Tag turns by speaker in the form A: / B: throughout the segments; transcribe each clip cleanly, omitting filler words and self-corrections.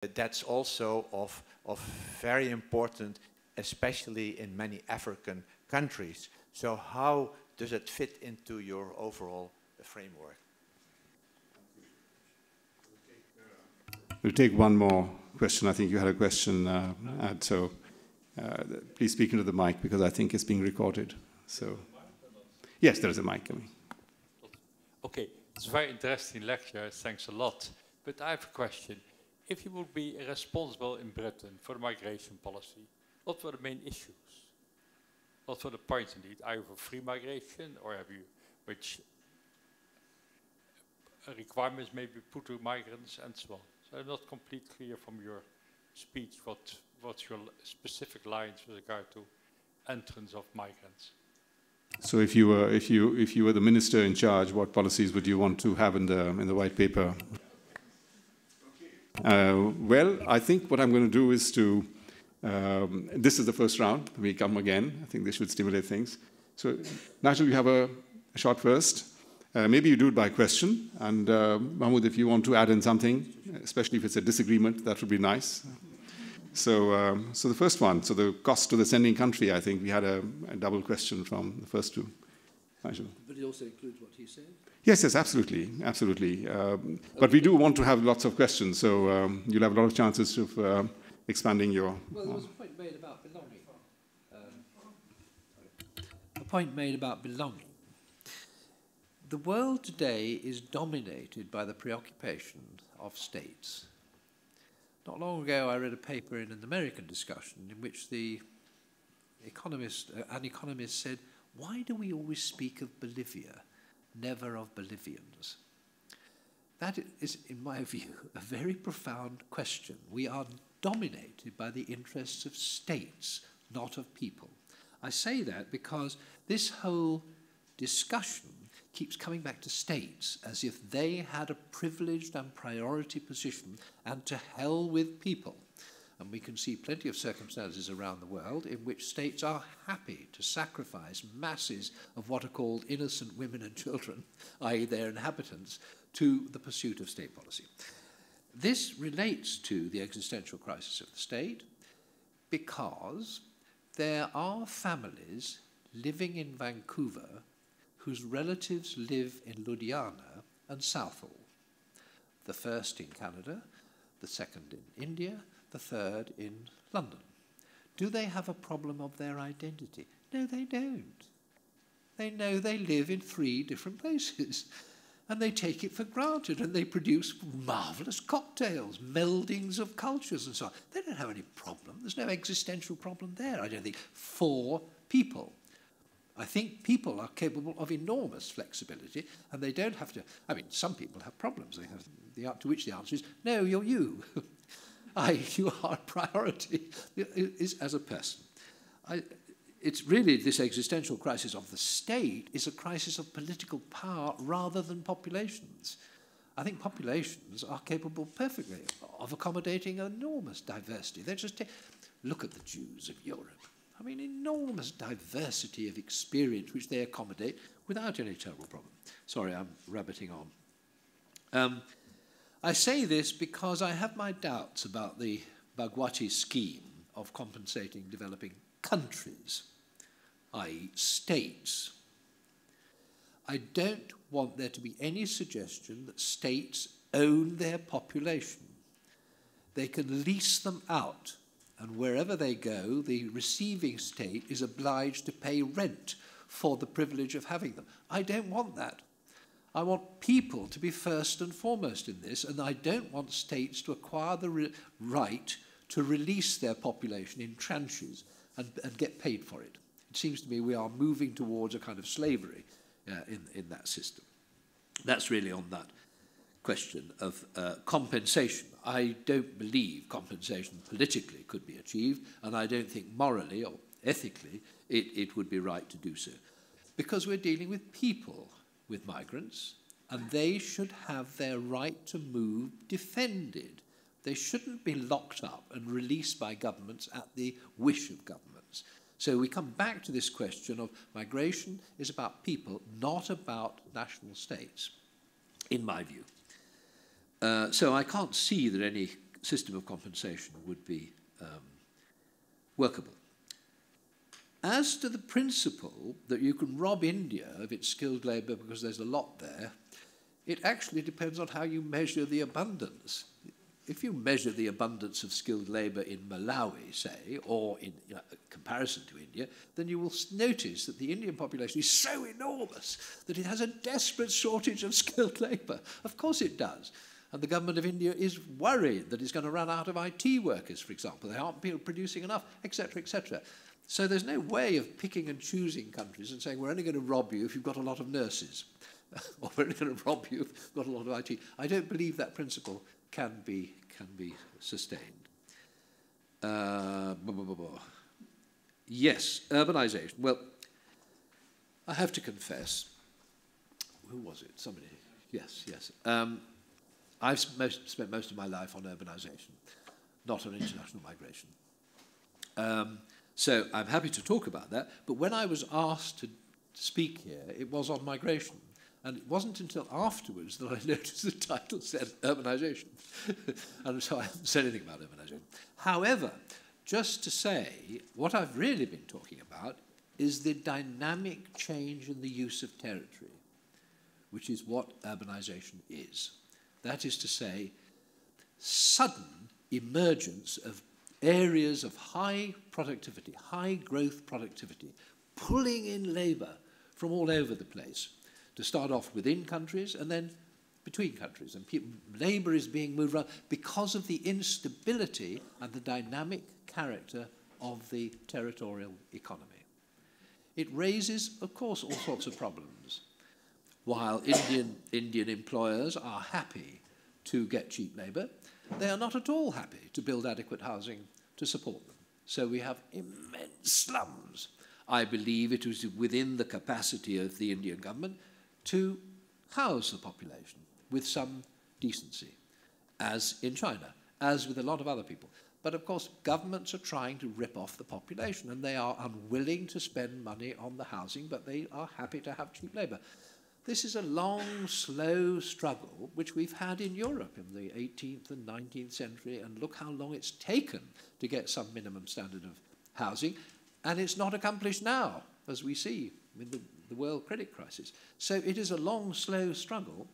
A: That's also of very important, especially in many African countries. So how does it fit into your overall framework?
B: We'll take one more question. I think you had a question, so please speak into the mic because I think it's being recorded. So, yes, there is a mic coming.
C: Okay, it's a very interesting lecture. Thanks a lot. But I have a question. If you would be responsible in Britain for the migration policy, what were the main issues? What were the points indeed? Are you for free migration, or have you which requirements may be put to migrants and so on? So I'm not completely clear from your speech what's your specific lines with regard to entrance of migrants.
B: So if you were the minister in charge, what policies would you want to have in the white paper? Well, I think what I'm going to do is to this is the first round. We come again. I think this should stimulate things. So Nigel, you have a short first. Maybe you do it by question, and Mahmoud, if you want to add in something, especially if it's a disagreement, that would be nice. So, so the first one, so the cost to the sending country, I think we had a double question from the first two. Nigel.
D: But it also includes what he said?
B: Yes, yes, absolutely, absolutely. But we do want to have lots of questions, so you'll have a lot of chances of expanding your...
D: Well, there was a point made about belonging. A point made about belonging. The world today is dominated by the preoccupation of states. Not long ago, I read a paper in an American discussion in which an economist said, "Why do we always speak of Bolivia, never of Bolivians?" That is, in my view, a very profound question. We are dominated by the interests of states, not of people. I say that because this whole discussion keeps coming back to states as if they had a privileged and priority position, and to hell with people. And we can see plenty of circumstances around the world in which states are happy to sacrifice masses of what are called innocent women and children, i.e. their inhabitants, to the pursuit of state policy. This relates to the existential crisis of the state because there are families living in Vancouver whose relatives live in Ludhiana and Southall. The first in Canada, the second in India, the third in London. Do they have a problem of their identity? No, they don't. They know they live in 3 different places, and they take it for granted, and they produce marvelous cocktails, meldings of cultures and so on. They don't have any problem. There's no existential problem there, I don't think, for people. I think people are capable of enormous flexibility, and they don't have to... I mean, some people have problems. They have to which the answer is, no, you're you. You are a priority as a person. It's really this existential crisis of the state is a crisis of political power rather than populations. I think populations are capable perfectly of accommodating enormous diversity. They just look at the Jews of Europe. I mean, enormous diversity of experience which they accommodate without any terrible problem. Sorry, I'm rabbiting on. I say this because I have my doubts about the Bhagwati scheme of compensating developing countries, i.e. states. I don't want there to be any suggestion that states own their population. They can lease them out, and wherever they go, the receiving state is obliged to pay rent for the privilege of having them. I don't want that. I want people to be first and foremost in this, and I don't want states to acquire the right to release their population in tranches and get paid for it. It seems to me we are moving towards a kind of slavery in that system. That's really on that question of compensation. I don't believe compensation politically could be achieved, and I don't think morally or ethically it would be right to do so. Because we're dealing with people, with migrants, and they should have their right to move defended. They shouldn't be locked up and released by governments at the wish of governments. So we come back to this question of migration is about people, not about national states, in my view. So I can't see that any system of compensation would be workable. As to the principle that you can rob India of its skilled labour because there's a lot there, it actually depends on how you measure the abundance. If you measure the abundance of skilled labour in Malawi, say, or in comparison to India, then you will notice that the Indian population is so enormous that it has a desperate shortage of skilled labour. Of course it does. And the government of India is worried that it's going to run out of IT workers, for example. They aren't producing enough, etc., etc. So there's no way of picking and choosing countries and saying, we're only going to rob you if you've got a lot of nurses, or we're only going to rob you if you've got a lot of IT. I don't believe that principle can be sustained. Yes, urbanization. Well, I have to confess, who was it? Somebody. Yes. I've spent most of my life on urbanization, not on international migration. So I'm happy to talk about that, but when I was asked to speak here, it was on migration. And it wasn't until afterwards that I noticed the title said urbanization. And so I haven't said anything about urbanization. However, just to say, what I've really been talking about is the dynamic change in the use of territory, which is what urbanization is. That is to say, sudden emergence of areas of high productivity, high growth productivity, pulling in labour from all over the place, to start off within countries and then between countries. And labour is being moved around because of the instability and the dynamic character of the territorial economy. It raises, of course, all sorts of problems. While Indian employers are happy to get cheap labour, they are not at all happy to build adequate housing to support them. So we have immense slums. I believe it was within the capacity of the Indian government to house the population with some decency, as in China, as with a lot of other people. But of course, governments are trying to rip off the population, and they are unwilling to spend money on the housing, but they are happy to have cheap labour. This is a long, slow struggle which we've had in Europe in the 18th and 19th century, and look how long it's taken to get some minimum standard of housing, and it's not accomplished now, as we see with the world credit crisis. So it is a long, slow struggle,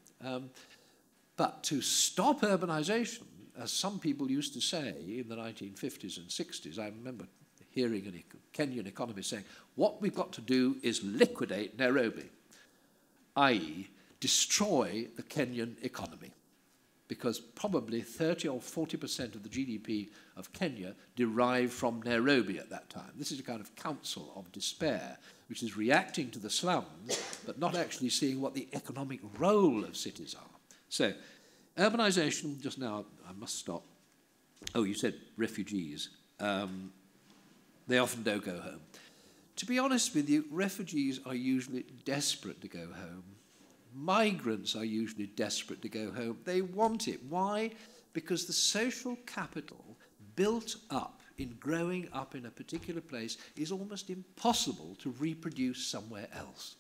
D: but to stop urbanization, as some people used to say in the 1950s and 60s, I remember hearing a Kenyan economist saying, what we've got to do is liquidate Nairobi, i.e. destroy the Kenyan economy, because probably 30 or 40% of the GDP of Kenya derived from Nairobi at that time. This is a kind of council of despair, which is reacting to the slums, but not actually seeing what the economic role of cities are. So, urbanization, just now, I must stop. Oh, you said refugees. They often don't go home. To be honest with you, refugees are usually desperate to go home. Migrants are usually desperate to go home. They want it. Why? Because the social capital built up in growing up in a particular place is almost impossible to reproduce somewhere else.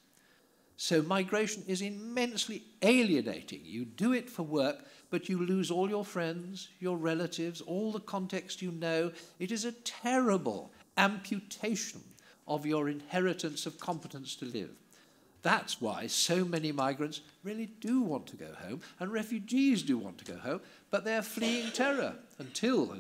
D: So migration is immensely alienating. You do it for work, but you lose all your friends, your relatives, all the context you know. It is a terrible amputation of your inheritance of competence to live. That's why so many migrants really do want to go home, and refugees do want to go home, but they're fleeing terror until,